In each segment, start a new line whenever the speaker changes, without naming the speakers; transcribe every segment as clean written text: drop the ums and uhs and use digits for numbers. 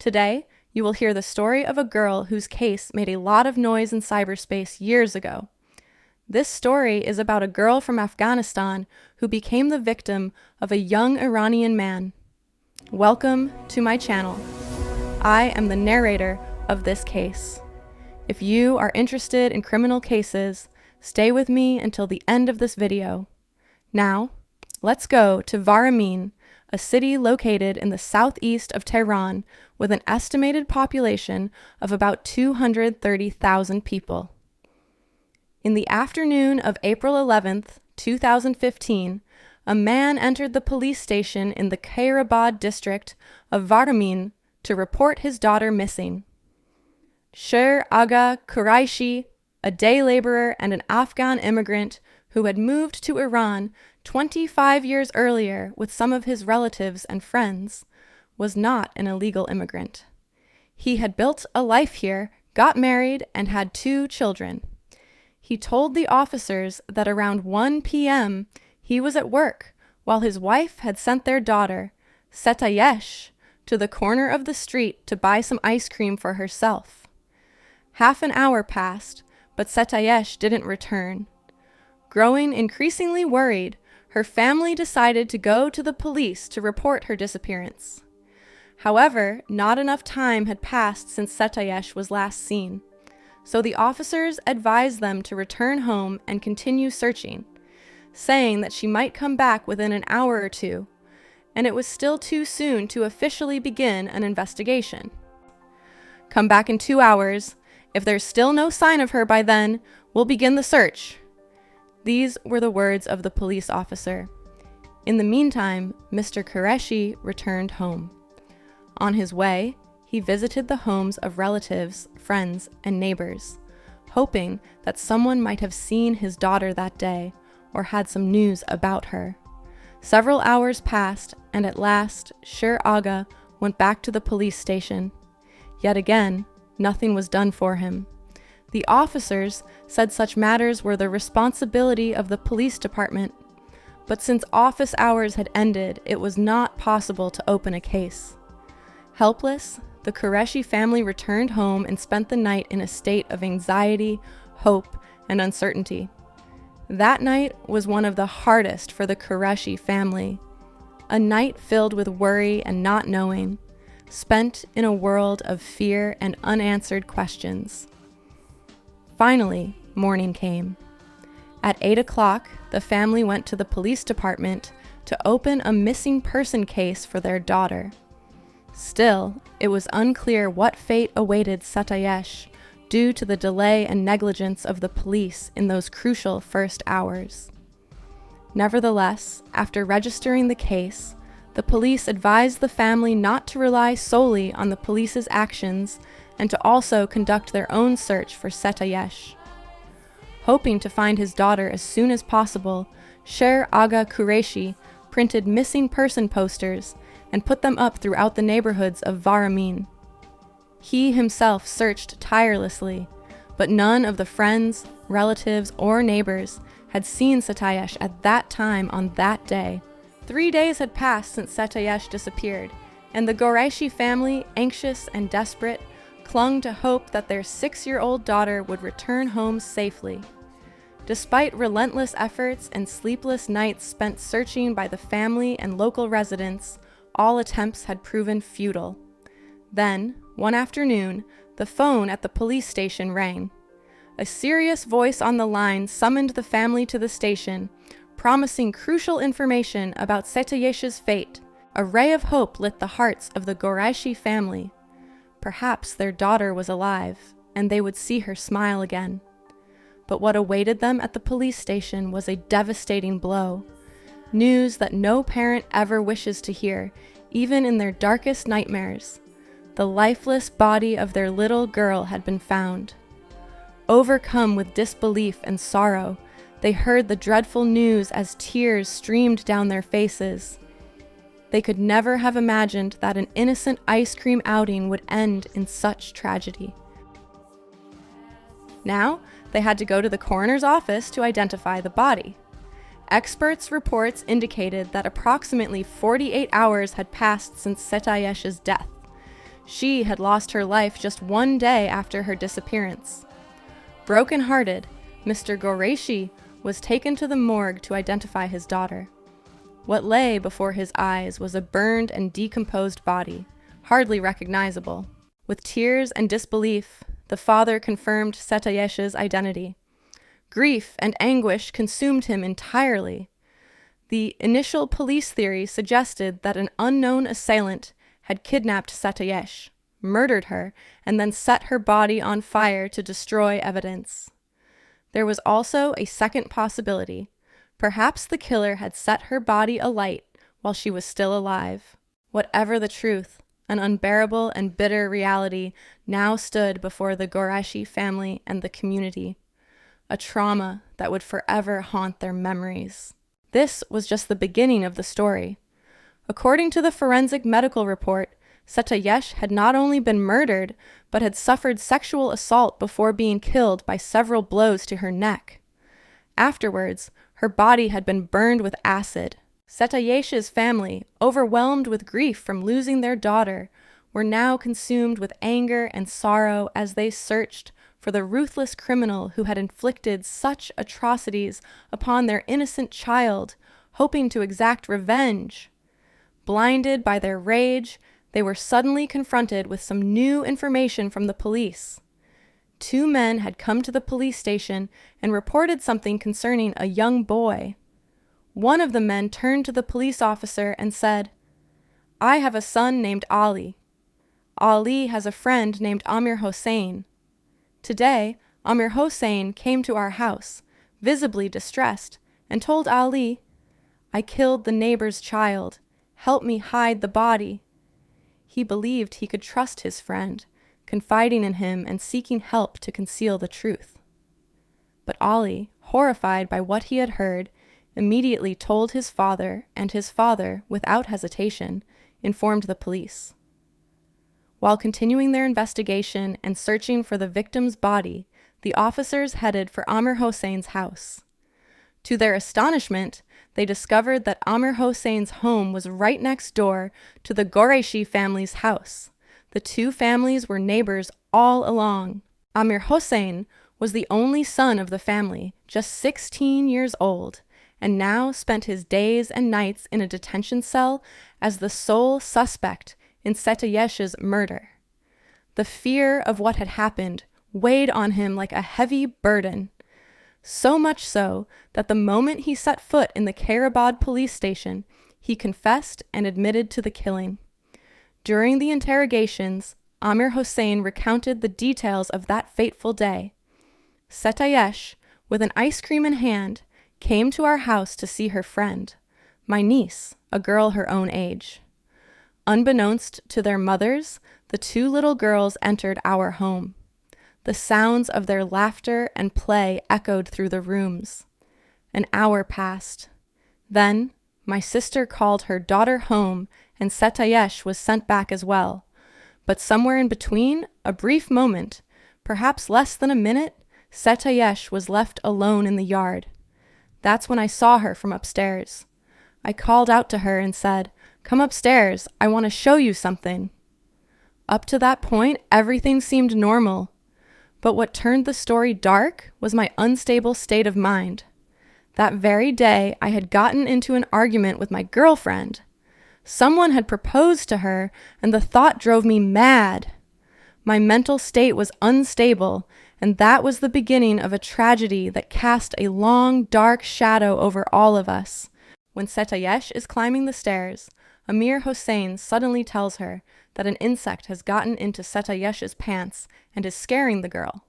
Today, you will hear the story of a girl whose case made a lot of noise in cyberspace years ago. This story is about a girl from Afghanistan who became the victim of a young Iranian man. Welcome to my channel. I am the narrator of this case. If you are interested in criminal cases, stay with me until the end of this video. Now, let's go to Varamin, a city located in the southeast of Tehran with an estimated population of about 230,000 people. In the afternoon of April 11th, 2015, a man entered the police station in the Khairabad district of Varamin to report his daughter missing. Sher Aga Quraishi, a day laborer and an Afghan immigrant who had moved to Iran 25 years earlier with some of his relatives and friends, was not an illegal immigrant. He had built a life here, got married, and had 2 children. He told the officers that around 1 p.m. he was at work while his wife had sent their daughter, Setayesh, to the corner of the street to buy some ice cream for herself. Half an hour passed, but Setayesh didn't return. Growing increasingly worried, her family decided to go to the police to report her disappearance. However, not enough time had passed since Setayesh was last seen, so the officers advised them to return home and continue searching, saying that she might come back within an hour or 2, and it was still too soon to officially begin an investigation. Come back in 2 hours. If there's still no sign of her by then, we'll begin the search. These were the words of the police officer. In the meantime, Mr. Qureshi returned home. On his way, he visited the homes of relatives, friends, and neighbors, hoping that someone might have seen his daughter that day or had some news about her. Several hours passed, and at last, Sher Aga went back to the police station. Yet again, nothing was done for him. The officers said such matters were the responsibility of the police department, but since office hours had ended, it was not possible to open a case. Helpless, the Qureshi family returned home and spent the night in a state of anxiety, hope, and uncertainty. That night was one of the hardest for the Qureshi family, a night filled with worry and not knowing, spent in a world of fear and unanswered questions. Finally, morning came. At 8 o'clock, the family went to the police department to open a missing person case for their daughter. Still, it was unclear what fate awaited Setayesh due to the delay and negligence of the police in those crucial first hours. Nevertheless, after registering the case, the police advised the family not to rely solely on the police's actions and to also conduct their own search for Setayesh. Hoping to find his daughter as soon as possible, Sher Aga Qureshi printed missing person posters and put them up throughout the neighborhoods of Varamin. He himself searched tirelessly, but none of the friends, relatives, or neighbors had seen Setayesh at that time on that day. 3 days had passed since Setayesh disappeared, and the Qureshi family, anxious and desperate, clung to hope that their 6-year-old daughter would return home safely. Despite relentless efforts and sleepless nights spent searching by the family and local residents, all attempts had proven futile. Then, one afternoon, the phone at the police station rang. A serious voice on the line summoned the family to the station, promising crucial information about Setayesh's fate. A ray of hope lit the hearts of the Qureshi family. Perhaps their daughter was alive, and they would see her smile again. But what awaited them at the police station was a devastating blow. News that no parent ever wishes to hear, even in their darkest nightmares. The lifeless body of their little girl had been found. Overcome with disbelief and sorrow, they heard the dreadful news as tears streamed down their faces. They could never have imagined that an innocent ice cream outing would end in such tragedy. Now, they had to go to the coroner's office to identify the body. Experts' reports indicated that approximately 48 hours had passed since Setayesh's death. She had lost her life just one day after her disappearance. Broken-hearted, Mr. Qureshi was taken to the morgue to identify his daughter. What lay before his eyes was a burned and decomposed body, hardly recognizable. With tears and disbelief, the father confirmed Setayesh's identity. Grief and anguish consumed him entirely. The initial police theory suggested that an unknown assailant had kidnapped Setayesh, murdered her, and then set her body on fire to destroy evidence. There was also a second possibility. Perhaps the killer had set her body alight while she was still alive. Whatever the truth, an unbearable and bitter reality now stood before the Qureshi family and the community, a trauma that would forever haunt their memories. This was just the beginning of the story. According to the forensic medical report, Setayesh had not only been murdered, but had suffered sexual assault before being killed by several blows to her neck. Afterwards, her body had been burned with acid. Setayesh's family, overwhelmed with grief from losing their daughter, were now consumed with anger and sorrow as they searched for the ruthless criminal who had inflicted such atrocities upon their innocent child, hoping to exact revenge. Blinded by their rage, they were suddenly confronted with some new information from the police. 2 men had come to the police station and reported something concerning a young boy. One of the men turned to the police officer and said, "I have a son named Ali. Ali has a friend named Amir Hossein. Today, Amir Hossein came to our house, visibly distressed, and told Ali, 'I killed the neighbor's child. Help me hide the body.' He believed he could trust his friend, confiding in him and seeking help to conceal the truth. But Ali, horrified by what he had heard, immediately told his father, and his father, without hesitation, informed the police. While continuing their investigation and searching for the victim's body, the officers headed for Amir Hossein's house. To their astonishment, they discovered that Amir Hossein's home was right next door to the Qureshi family's house. The 2 families were neighbors all along. Amir Hossein was the only son of the family, just 16 years old, and now spent his days and nights in a detention cell as the sole suspect in Setayesh's murder. The fear of what had happened weighed on him like a heavy burden, so much so that the moment he set foot in the Karabad police station, he confessed and admitted to the killing. During the interrogations, Amir Hossein recounted the details of that fateful day. Setayesh, with an ice cream in hand, came to our house to see her friend, my niece, a girl her own age. Unbeknownst to their mothers, the 2 little girls entered our home. The sounds of their laughter and play echoed through the rooms. An hour passed. Then, my sister called her daughter home, and Setayesh was sent back as well. But somewhere in between, a brief moment, perhaps less than a minute, Setayesh was left alone in the yard. That's when I saw her from upstairs. I called out to her and said, "Come upstairs, I want to show you something." Up to that point, everything seemed normal. But what turned the story dark was my unstable state of mind. That very day, I had gotten into an argument with my girlfriend. Someone had proposed to her, and the thought drove me mad. My mental state was unstable, and that was the beginning of a tragedy that cast a long, dark shadow over all of us. When Setayesh is climbing the stairs, Amir Hossein suddenly tells her that an insect has gotten into Setayesh's pants and is scaring the girl.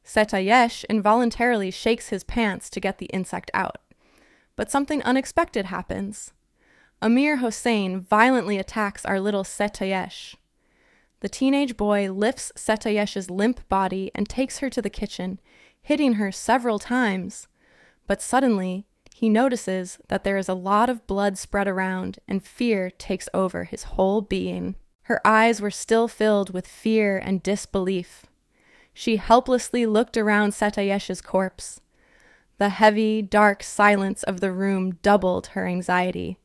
Setayesh involuntarily shakes his pants to get the insect out. But something unexpected happens. Amir Hossein violently attacks our little Setayesh. The teenage boy lifts Setayesh's limp body and takes her to the kitchen, hitting her several times. But suddenly, he notices that there is a lot of blood spread around, and fear takes over his whole being. Her eyes were still filled with fear and disbelief. She helplessly looked around Setayesh's corpse. The heavy, dark silence of the room doubled her anxiety.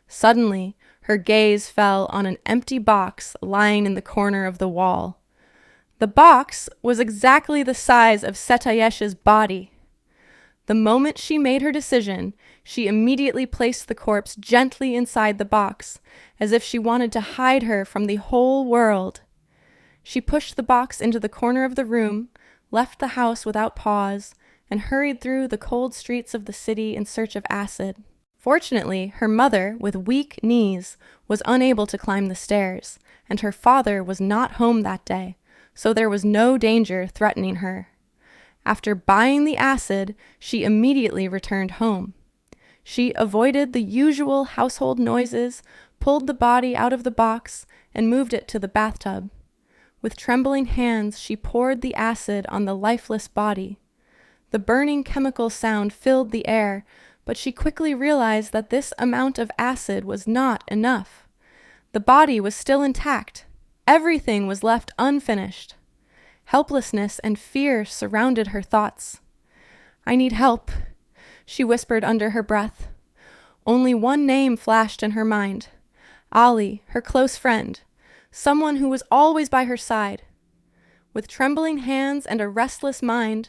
Suddenly, Her gaze fell on an empty box lying in the corner of the wall. The box was exactly the size of Setayesh's body. The moment she made her decision, she immediately placed the corpse gently inside the box, as if she wanted to hide her from the whole world. She pushed the box into the corner of the room, left the house without pause, and hurried through the cold streets of the city in search of acid. Fortunately, her mother, with weak knees, was unable to climb the stairs, and her father was not home that day, so there was no danger threatening her. After buying the acid, she immediately returned home. She avoided the usual household noises, pulled the body out of the box, and moved it to the bathtub. With trembling hands, she poured the acid on the lifeless body. The burning chemical sound filled the air, but she quickly realized that this amount of acid was not enough. The body was still intact. Everything was left unfinished. Helplessness and fear surrounded her thoughts. "I need help," she whispered under her breath. Only one name flashed in her mind: Ali, her close friend, someone who was always by her side. With trembling hands and a restless mind,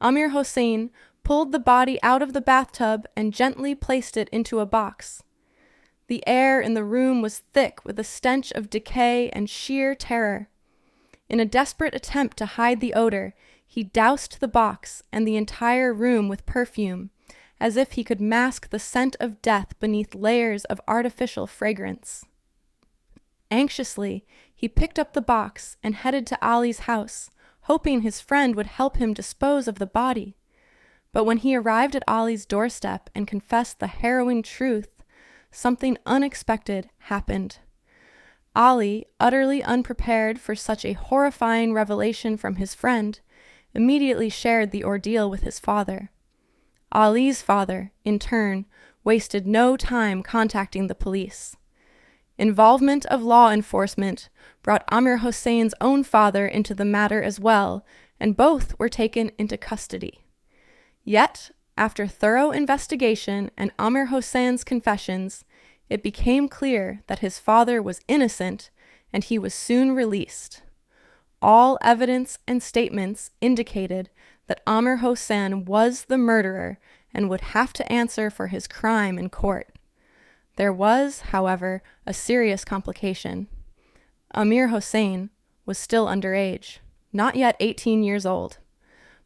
Amir Hossein pulled the body out of the bathtub and gently placed it into a box. The air in the room was thick with a stench of decay and sheer terror. In a desperate attempt to hide the odor, he doused the box and the entire room with perfume, as if he could mask the scent of death beneath layers of artificial fragrance. Anxiously, he picked up the box and headed to Ali's house, hoping his friend would help him dispose of the body. But when he arrived at Ali's doorstep and confessed the harrowing truth, something unexpected happened. Ali, utterly unprepared for such a horrifying revelation from his friend, immediately shared the ordeal with his father. Ali's father, in turn, wasted no time contacting the police. Involvement of law enforcement brought Amir Hossein's own father into the matter as well, and both were taken into custody. Yet, after thorough investigation and Amir Hossein's confessions, it became clear that his father was innocent, and he was soon released. All evidence and statements indicated that Amir Hossein was the murderer and would have to answer for his crime in court. There was, however, a serious complication. Amir Hossein was still underage, not yet 18 years old.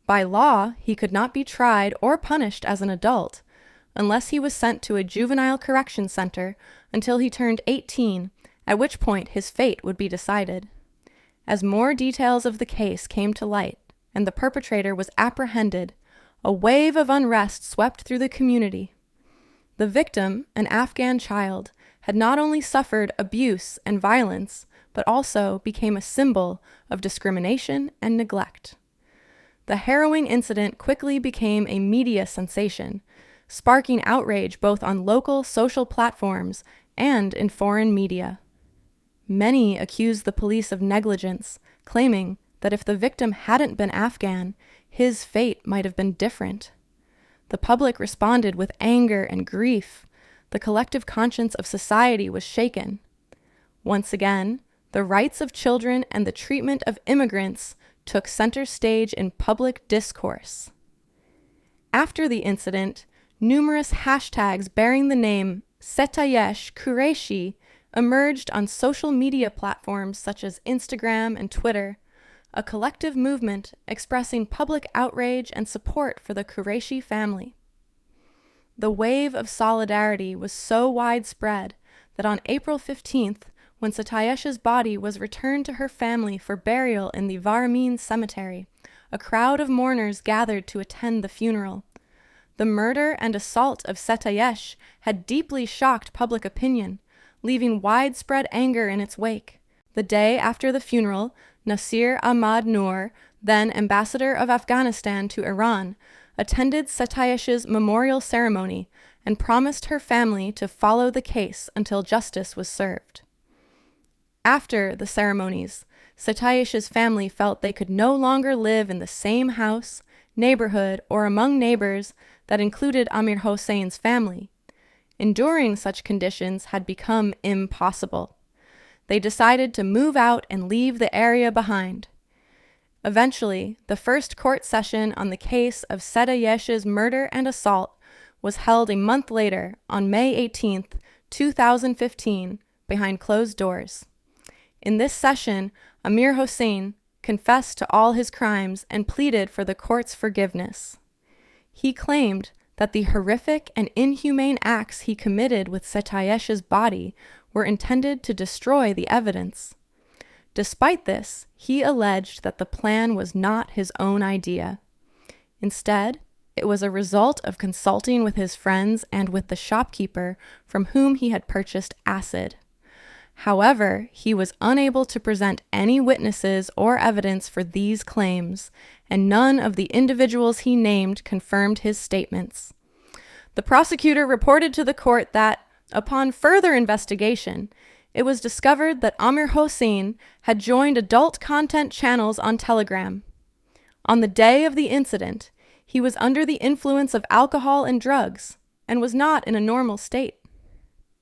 By law, he could not be tried or punished as an adult, unless he was sent to a juvenile correction center until he turned 18, at which point his fate would be decided. As more details of the case came to light and the perpetrator was apprehended, a wave of unrest swept through the community. The victim, an Afghan child, had not only suffered abuse and violence, but also became a symbol of discrimination and neglect. The harrowing incident quickly became a media sensation, sparking outrage both on local social platforms and in foreign media. Many accused the police of negligence, claiming that if the victim hadn't been Afghan, his fate might have been different. The public responded with anger and grief. The collective conscience of society was shaken. Once again, the rights of children and the treatment of immigrants took center stage in public discourse. After the incident, numerous hashtags bearing the name Setayesh Qureshi emerged on social media platforms such as Instagram and Twitter, a collective movement expressing public outrage and support for the Qureshi family. The wave of solidarity was so widespread that on April 15th, when Setayesh's body was returned to her family for burial in the Varamin cemetery, a crowd of mourners gathered to attend the funeral. The murder and assault of Setayesh had deeply shocked public opinion, leaving widespread anger in its wake. The day after the funeral, Nasir Ahmad Noor, then ambassador of Afghanistan to Iran, attended Setayesh's memorial ceremony and promised her family to follow the case until justice was served. After the ceremonies, Setayesh's family felt they could no longer live in the same house, neighborhood, or among neighbors that included Amir Hossein's family. enduring such conditions had become impossible. They decided to move out and leave the area behind. Eventually, the first court session on the case of Sedayesh's murder and assault was held a month later on May 18, 2015, behind closed doors. In this session, Amir Hossein confessed to all his crimes and pleaded for the court's forgiveness. He claimed that the horrific and inhumane acts he committed with Sedayesh's body were intended to destroy the evidence. Despite this, he alleged that the plan was not his own idea. Instead, it was a result of consulting with his friends and with the shopkeeper from whom he had purchased acid. However, he was unable to present any witnesses or evidence for these claims, and none of the individuals he named confirmed his statements. The prosecutor reported to the court that, upon further investigation, it was discovered that Amir Hossein had joined adult content channels on Telegram. On the day of the incident, he was under the influence of alcohol and drugs and was not in a normal state.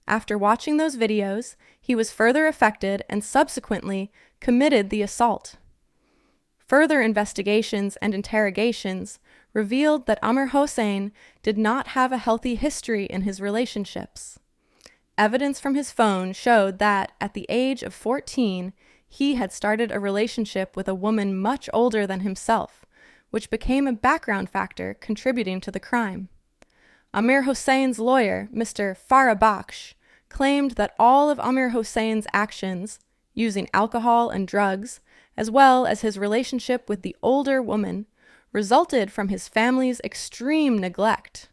After watching those videos, he was further affected and subsequently committed the assault. Further investigations and interrogations revealed that Amir Hossein did not have a healthy history in his relationships. Evidence from his phone showed that, at the age of 14, he had started a relationship with a woman much older than himself, which became a background factor contributing to the crime. Amir Hossein's lawyer, Mr. Farah Baksh, claimed that all of Amir Hossein's actions, using alcohol and drugs, as well as his relationship with the older woman, resulted from his family's extreme neglect.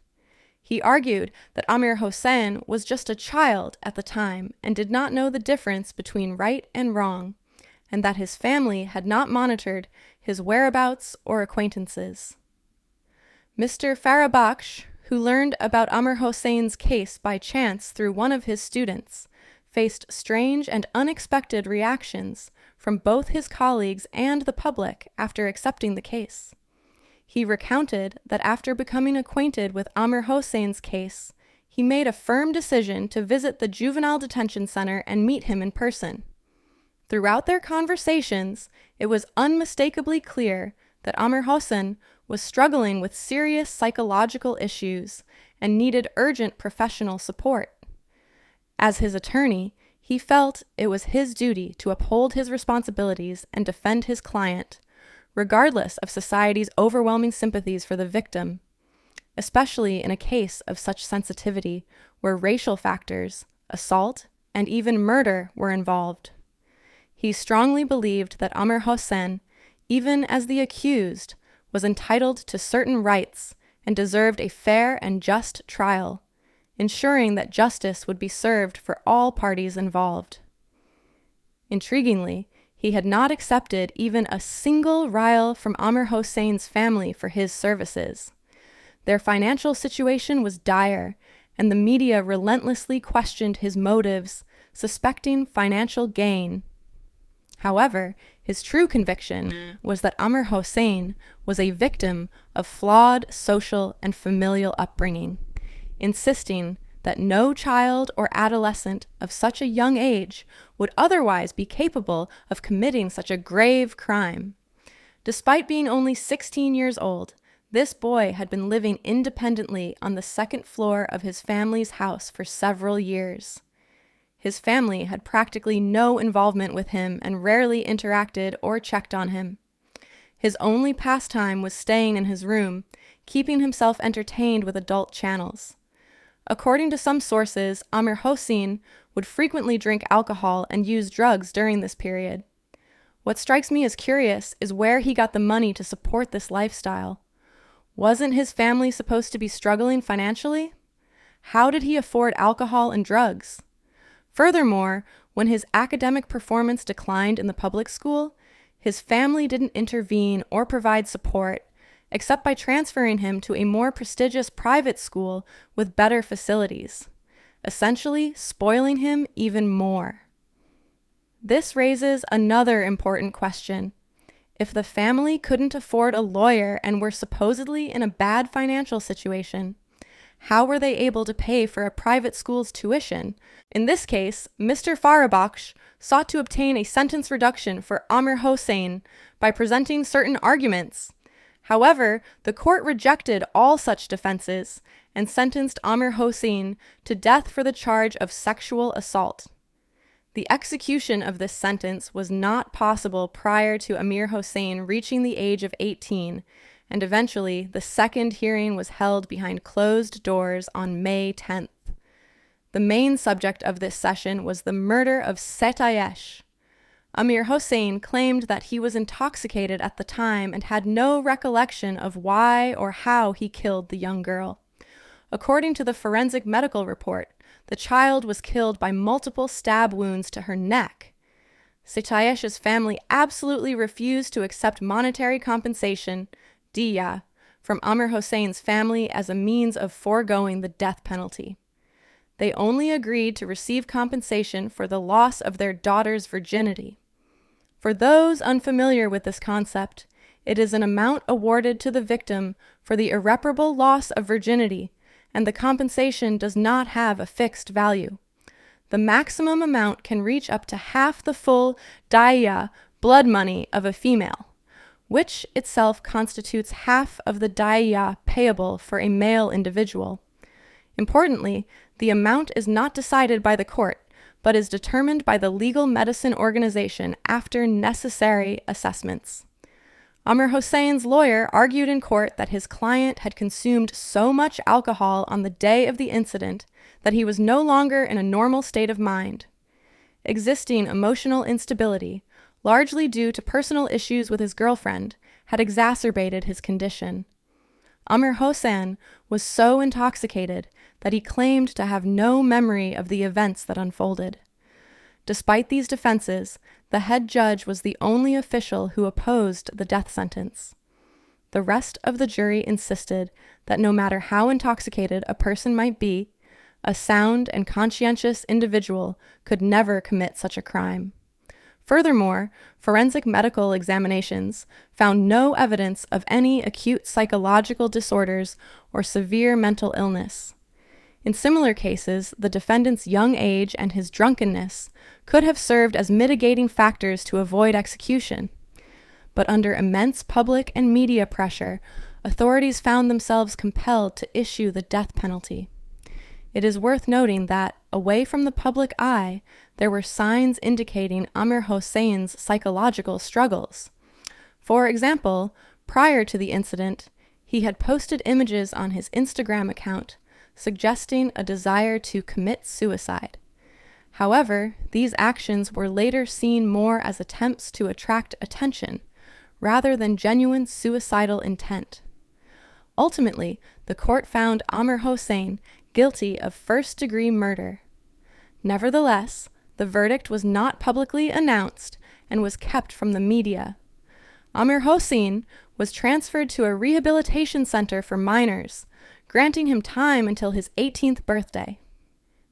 He argued that Amir Hossein was just a child at the time and did not know the difference between right and wrong, and that his family had not monitored his whereabouts or acquaintances. Mr. Farah Baksh, who learned about Amir Hossein's case by chance through one of his students, faced strange and unexpected reactions from both his colleagues and the public after accepting the case. He recounted that after becoming acquainted with Amir Hossein's case, he made a firm decision to visit the juvenile detention center and meet him in person. Throughout their conversations, it was unmistakably clear that Amir Hossein was struggling with serious psychological issues and needed urgent professional support. As his attorney, he felt it was his duty to uphold his responsibilities and defend his client, regardless of society's overwhelming sympathies for the victim, especially in a case of such sensitivity where racial factors, assault, and even murder were involved. He strongly believed that Amir Hossein, even as the accused, was entitled to certain rights and deserved a fair and just trial, ensuring that justice would be served for all parties involved. Intriguingly, he had not accepted even a single rial from Amir Hossein's family for his services. Their financial situation was dire, and the media relentlessly questioned his motives, suspecting financial gain. However, his true conviction was that Amir Hossein was a victim of flawed social and familial upbringing, insisting that no child or adolescent of such a young age would otherwise be capable of committing such a grave crime. Despite being only 16 years old, this boy had been living independently on the second floor of his family's house for several years. His family had practically no involvement with him and rarely interacted or checked on him. His only pastime was staying in his room, keeping himself entertained with adult channels. According to some sources, Amir Hossein would frequently drink alcohol and use drugs during this period. What strikes me as curious is where he got the money to support this lifestyle. Wasn't his family supposed to be struggling financially? How did he afford alcohol and drugs? Furthermore, when his academic performance declined in the public school, his family didn't intervene or provide support, except by transferring him to a more prestigious private school with better facilities, essentially spoiling him even more. This raises another important question. If the family couldn't afford a lawyer and were supposedly in a bad financial situation, how were they able to pay for a private school's tuition? In this case, Mr. Farabakhsh sought to obtain a sentence reduction for Amir Hossein by presenting certain arguments. However, the court rejected all such defenses and sentenced Amir Hossein to death for the charge of sexual assault. The execution of this sentence was not possible prior to Amir Hossein reaching the age of 18, and eventually the second hearing was held behind closed doors on May 10th. The main subject of this session was the murder of Setayesh. Amir Hossein claimed that he was intoxicated at the time and had no recollection of why or how he killed the young girl. According to the forensic medical report, the child was killed by multiple stab wounds to her neck. Setayesh's family absolutely refused to accept monetary compensation, diya, from Amir Hossein's family as a means of foregoing the death penalty. They only agreed to receive compensation for the loss of their daughter's virginity. For those unfamiliar with this concept, it is an amount awarded to the victim for the irreparable loss of virginity, and the compensation does not have a fixed value. The maximum amount can reach up to half the full diya, blood money, of a female, which itself constitutes half of the diya payable for a male individual. Importantly, the amount is not decided by the court, but is determined by the legal medicine organization after necessary assessments. Amir Hossein's lawyer argued in court that his client had consumed so much alcohol on the day of the incident that he was no longer in a normal state of mind. Existing emotional instability, largely due to personal issues with his girlfriend, had exacerbated his condition. Amir Hossein was so intoxicated that he claimed to have no memory of the events that unfolded. Despite these defenses, the head judge was the only official who opposed the death sentence. The rest of the jury insisted that no matter how intoxicated a person might be, a sound and conscientious individual could never commit such a crime. Furthermore, forensic medical examinations found no evidence of any acute psychological disorders or severe mental illness. In similar cases, the defendant's young age and his drunkenness could have served as mitigating factors to avoid execution. But under immense public and media pressure, authorities found themselves compelled to issue the death penalty. It is worth noting that, away from the public eye, there were signs indicating Amir Hossein's psychological struggles. For example, prior to the incident, he had posted images on his Instagram account suggesting a desire to commit suicide. However, these actions were later seen more as attempts to attract attention, rather than genuine suicidal intent. Ultimately, the court found Amir Hossein guilty of first-degree murder. Nevertheless, the verdict was not publicly announced and was kept from the media. Amir Hossein was transferred to a rehabilitation center for minors, granting him time until his 18th birthday.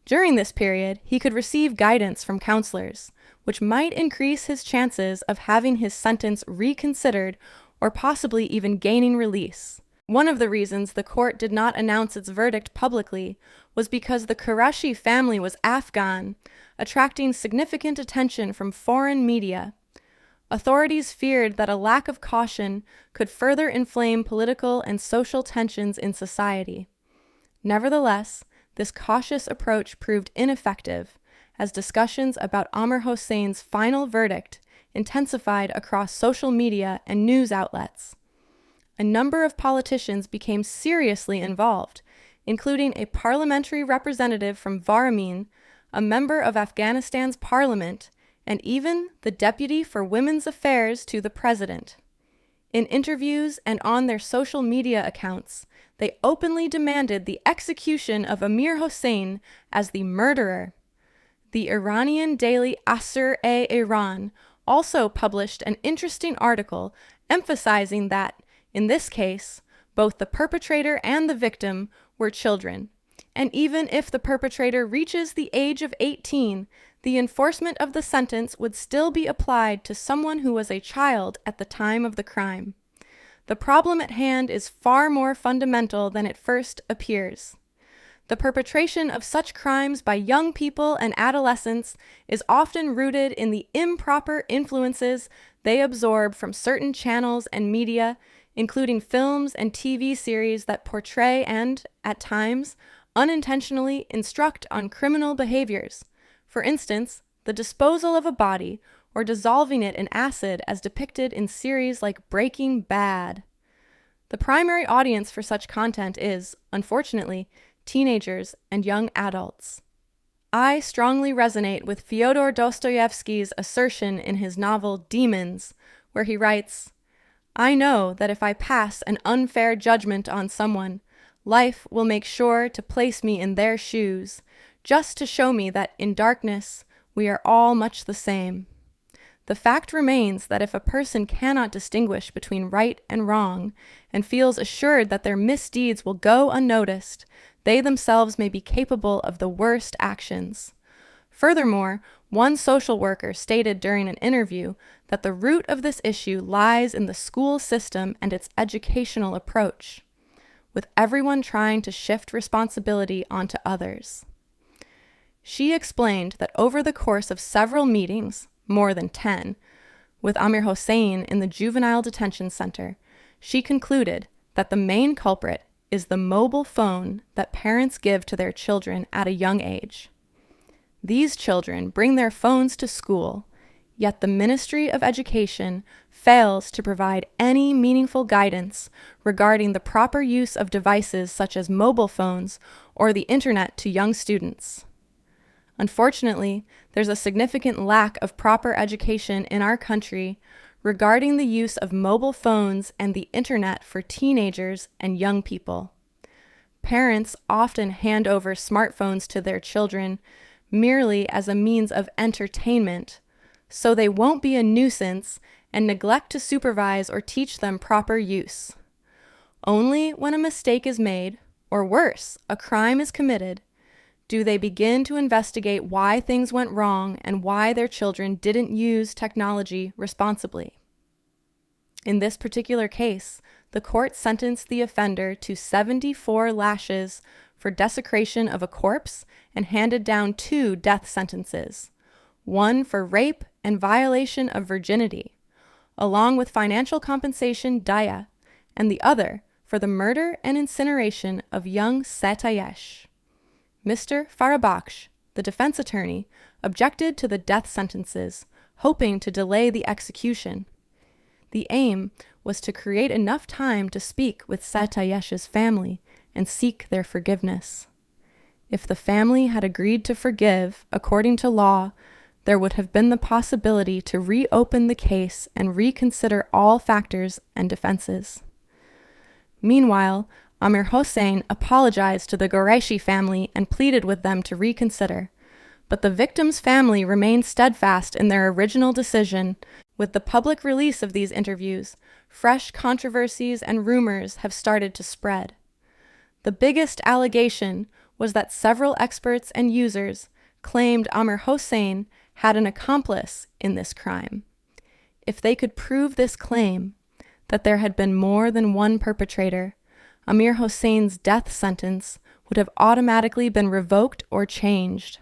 During this period, he could receive guidance from counselors, which might increase his chances of having his sentence reconsidered or possibly even gaining release. One of the reasons the court did not announce its verdict publicly was because the Qureshi family was Afghan, attracting significant attention from foreign media. Authorities feared that a lack of caution could further inflame political and social tensions in society. Nevertheless, this cautious approach proved ineffective, as discussions about Amir Hossein's final verdict intensified across social media and news outlets. A number of politicians became seriously involved, including a parliamentary representative from Varamin, a member of Afghanistan's parliament, and even the deputy for women's affairs to the president. In interviews and on their social media accounts, they openly demanded the execution of Amir Hossein as the murderer. The Iranian daily Asr-e-Iran also published an interesting article emphasizing that, in this case, both the perpetrator and the victim were children, and even if the perpetrator reaches the age of 18, the enforcement of the sentence would still be applied to someone who was a child at the time of the crime. The problem at hand is far more fundamental than it first appears. The perpetration of such crimes by young people and adolescents is often rooted in the improper influences they absorb from certain channels and media, including films and TV series that portray and, at times, unintentionally instruct on criminal behaviors. For instance, the disposal of a body or dissolving it in acid as depicted in series like Breaking Bad. The primary audience for such content is, unfortunately, teenagers and young adults. I strongly resonate with Fyodor Dostoevsky's assertion in his novel Demons, where he writes, "I know that if I pass an unfair judgment on someone, life will make sure to place me in their shoes, just to show me that in darkness we are all much the same. The fact remains that if a person cannot distinguish between right and wrong, and feels assured that their misdeeds will go unnoticed, they themselves may be capable of the worst actions." Furthermore, one social worker stated during an interview that the root of this issue lies in the school system and its educational approach, with everyone trying to shift responsibility onto others. She explained that over the course of several meetings, more than 10, with Amir Hossein in the Juvenile Detention Center, she concluded that the main culprit is the mobile phone that parents give to their children at a young age. These children bring their phones to school, yet the Ministry of Education fails to provide any meaningful guidance regarding the proper use of devices such as mobile phones or the internet to young students. Unfortunately, there's a significant lack of proper education in our country regarding the use of mobile phones and the internet for teenagers and young people. Parents often hand over smartphones to their children merely as a means of entertainment, so they won't be a nuisance and neglect to supervise or teach them proper use. Only when a mistake is made, or worse, a crime is committed, do they begin to investigate why things went wrong and why their children didn't use technology responsibly. In this particular case, the court sentenced the offender to 74 lashes for desecration of a corpse and handed down 2 death sentences, one for rape and violation of virginity, along with financial compensation daya, and the other for the murder and incineration of young Setayesh. Mr. Farabakhsh, the defense attorney, objected to the death sentences, hoping to delay the execution. The aim was to create enough time to speak with Satayesh's family and seek their forgiveness. If the family had agreed to forgive, according to law, there would have been the possibility to reopen the case and reconsider all factors and defenses. Meanwhile, Amir Hossein apologized to the Qureshi family and pleaded with them to reconsider, but the victim's family remained steadfast in their original decision. With the public release of these interviews, fresh controversies and rumors have started to spread. The biggest allegation was that several experts and users claimed Amir Hossein had an accomplice in this crime. If they could prove this claim, that there had been more than one perpetrator, Amir Hossein's death sentence would have automatically been revoked or changed.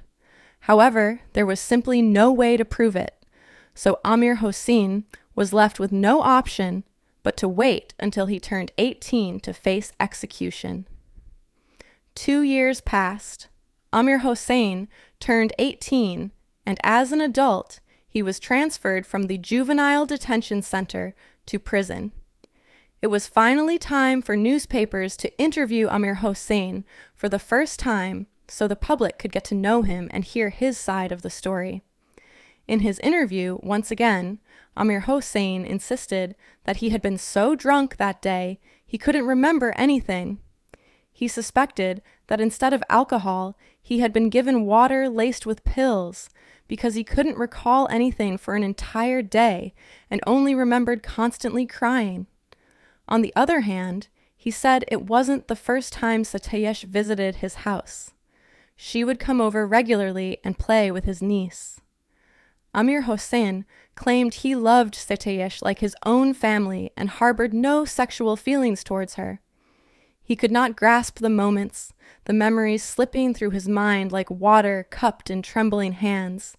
However, there was simply no way to prove it, so Amir Hossein was left with no option but to wait until he turned 18 to face execution. 2 years passed. Amir Hossein turned 18, and as an adult, he was transferred from the Juvenile Detention Center to prison. It was finally time for newspapers to interview Amir Hossein for the first time so the public could get to know him and hear his side of the story. In his interview, once again, Amir Hossein insisted that he had been so drunk that day he couldn't remember anything. He suspected that instead of alcohol, he had been given water laced with pills because he couldn't recall anything for an entire day and only remembered constantly crying. On the other hand, he said it wasn't the first time Satayesh visited his house. She would come over regularly and play with his niece. Amir Hossein claimed he loved Satayesh like his own family and harbored no sexual feelings towards her. He could not grasp the moments, the memories slipping through his mind like water cupped in trembling hands,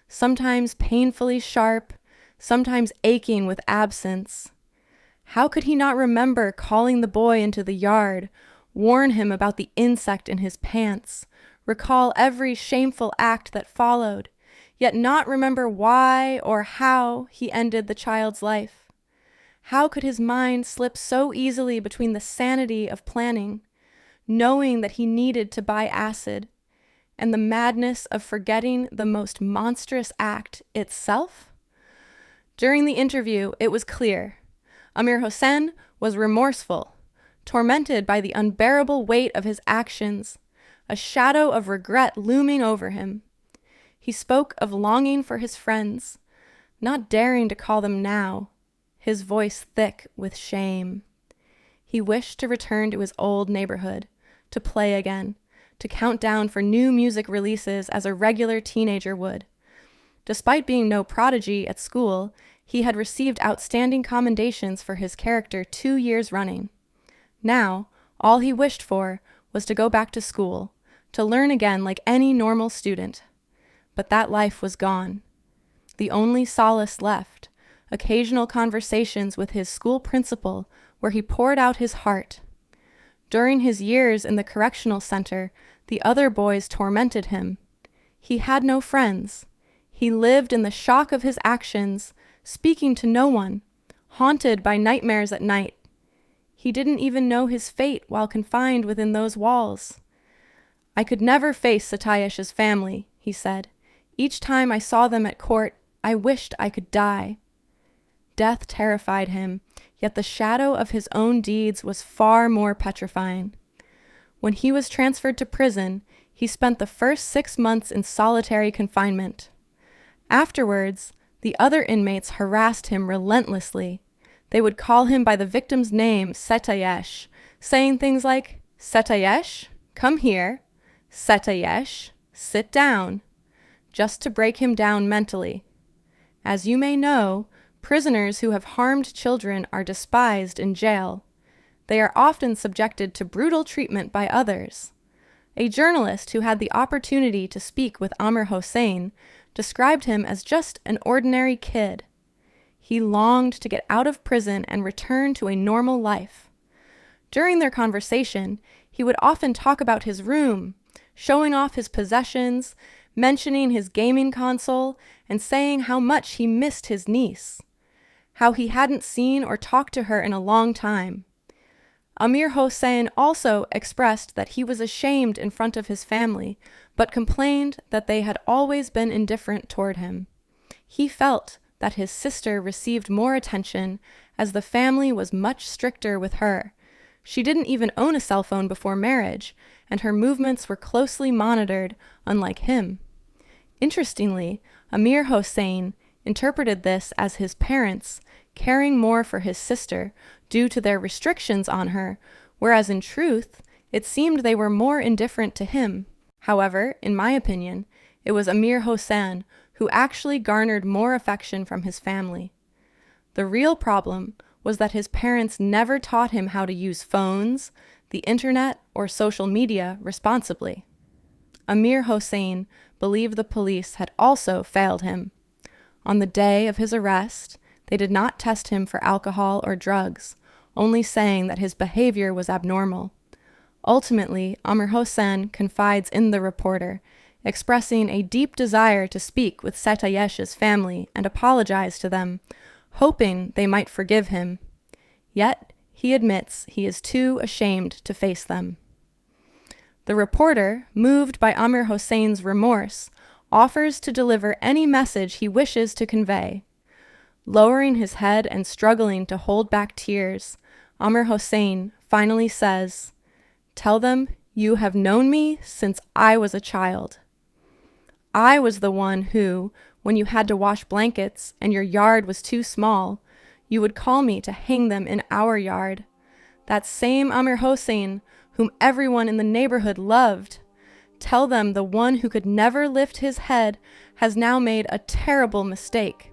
sometimes painfully sharp, sometimes aching with absence. How could he not remember calling the boy into the yard, warn him about the insect in his pants, recall every shameful act that followed, yet not remember why or how he ended the child's life? How could his mind slip so easily between the sanity of planning, knowing that he needed to buy acid, and the madness of forgetting the most monstrous act itself? During the interview, it was clear. Amir Hossein was remorseful, tormented by the unbearable weight of his actions, a shadow of regret looming over him. He spoke of longing for his friends, not daring to call them now, his voice thick with shame. He wished to return to his old neighborhood, to play again, to count down for new music releases as a regular teenager would. Despite being no prodigy at school, he had received outstanding commendations for his character 2 years running. Now, all he wished for was to go back to school, to learn again like any normal student. But that life was gone. The only solace left, occasional conversations with his school principal where he poured out his heart. During his years in the correctional center, the other boys tormented him. He had no friends. He lived in the shock of his actions, speaking to no one, haunted by nightmares at night. He didn't even know his fate while confined within those walls. I could never face Satayesh's family, he said. Each time I saw them at court, I wished I could die. Death terrified him, yet the shadow of his own deeds was far more petrifying. When he was transferred to prison, he spent the first 6 months in solitary confinement. Afterwards, the other inmates harassed him relentlessly. They would call him by the victim's name, Setayesh, saying things like, "Setayesh, come here. Setayesh, sit down," just to break him down mentally. As you may know, prisoners who have harmed children are despised in jail. They are often subjected to brutal treatment by others. A journalist who had the opportunity to speak with Amir Hossein described him as just an ordinary kid. He longed to get out of prison and return to a normal life. During their conversation, he would often talk about his room, showing off his possessions, mentioning his gaming console, and saying how much he missed his niece, how he hadn't seen or talked to her in a long time. Amir Hossein also expressed that he was ashamed in front of his family, but complained that they had always been indifferent toward him. He felt that his sister received more attention as the family was much stricter with her. She didn't even own a cell phone before marriage, and her movements were closely monitored, unlike him. Interestingly, Amir Hossein interpreted this as his parents caring more for his sister due to their restrictions on her, whereas in truth, it seemed they were more indifferent to him. However, in my opinion, it was Amir Hossein who actually garnered more affection from his family. The real problem was that his parents never taught him how to use phones, the internet, or social media responsibly. Amir Hossein believed the police had also failed him. On the day of his arrest, they did not test him for alcohol or drugs, only saying that his behavior was abnormal. Ultimately, Amir Hossein confides in the reporter, expressing a deep desire to speak with Setayesh's family and apologize to them, hoping they might forgive him. Yet, he admits he is too ashamed to face them. The reporter, moved by Amir Hossein's remorse, offers to deliver any message he wishes to convey. Lowering his head and struggling to hold back tears, Amir Hossein finally says, "Tell them you have known me since I was a child. I was the one who, when you had to wash blankets and your yard was too small, you would call me to hang them in our yard. That same Amir Hossein whom everyone in the neighborhood loved. Tell them the one who could never lift his head has now made a terrible mistake."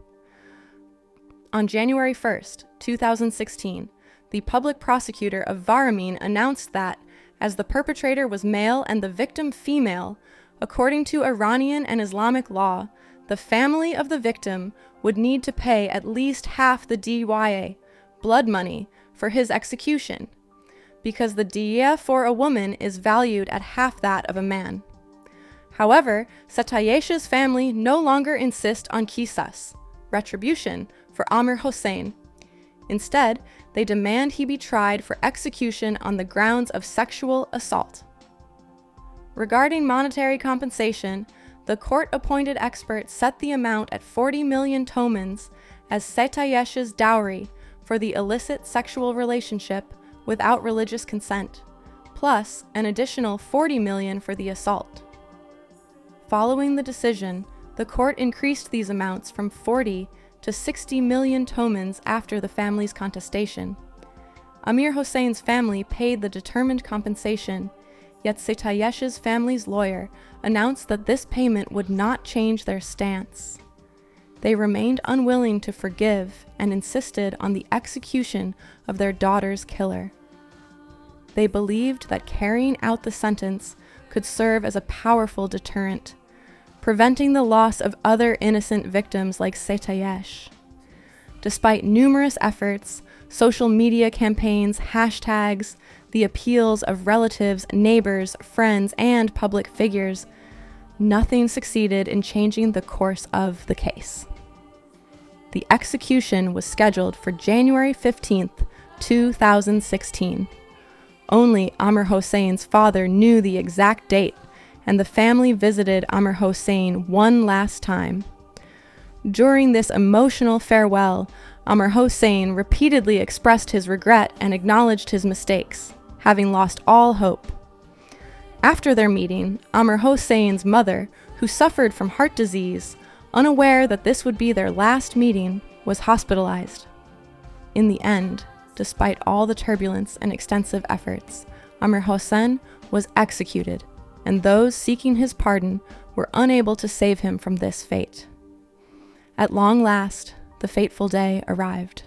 On January 1st, 2016, the public prosecutor of Varamin announced that, as the perpetrator was male and the victim female, according to Iranian and Islamic law, the family of the victim would need to pay at least half the diya, blood money, for his execution, because the diya for a woman is valued at half that of a man. However, Satayesh's family no longer insist on qisas, retribution, for Amir Hossein. Instead, they demand he be tried for execution on the grounds of sexual assault. Regarding monetary compensation, the court-appointed expert set the amount at 40 million tomans as Satayesh's dowry for the illicit sexual relationship without religious consent, plus an additional 40 million for the assault. Following the decision, the court increased these amounts from 40 to 60 million tomans after the family's contestation. Amir Hossein's family paid the determined compensation, yet Satayesh's family's lawyer announced that this payment would not change their stance. They remained unwilling to forgive and insisted on the execution of their daughter's killer. They believed that carrying out the sentence could serve as a powerful deterrent, preventing the loss of other innocent victims like Satayesh. Despite numerous efforts, social media campaigns, hashtags, the appeals of relatives, neighbors, friends, and public figures, nothing succeeded in changing the course of the case. The execution was scheduled for January 15th, 2016. Only Amir Hossein's father knew the exact date, and the family visited Amir Hossein one last time. During this emotional farewell, Amir Hossein repeatedly expressed his regret and acknowledged his mistakes, having lost all hope. After their meeting, Amir Hossein's mother, who suffered from heart disease, unaware that this would be their last meeting, was hospitalized. In the end, despite all the turbulence and extensive efforts, Amir Hossein was executed, and those seeking his pardon were unable to save him from this fate. At long last, the fateful day arrived.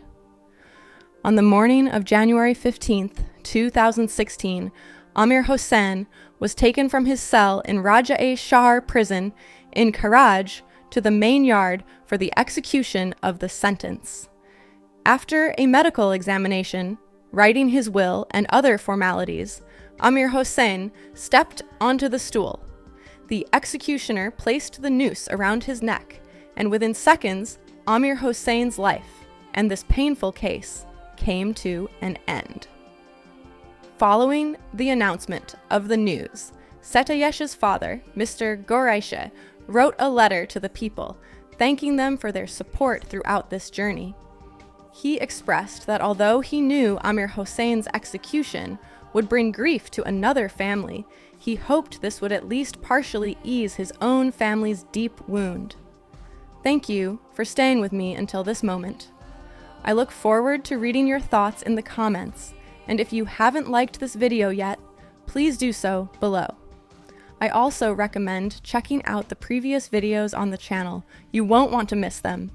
On the morning of January 15th, 2016, Amir Hossein was taken from his cell in Raja-e-Shar prison in Karaj to the main yard for the execution of the sentence. After a medical examination, writing his will, and other formalities, Amir Hossein stepped onto the stool. The executioner placed the noose around his neck, and within seconds, Amir Hossein's life, and this painful case, came to an end. Following the announcement of the news, Satayesh's father, Mr. Goraishe, wrote a letter to the people, thanking them for their support throughout this journey. He expressed that although he knew Amir Hossein's execution would bring grief to another family, he hoped this would at least partially ease his own family's deep wound. Thank you for staying with me until this moment. I look forward to reading your thoughts in the comments, and if you haven't liked this video yet, please do so below. I also recommend checking out the previous videos on the channel. You won't want to miss them.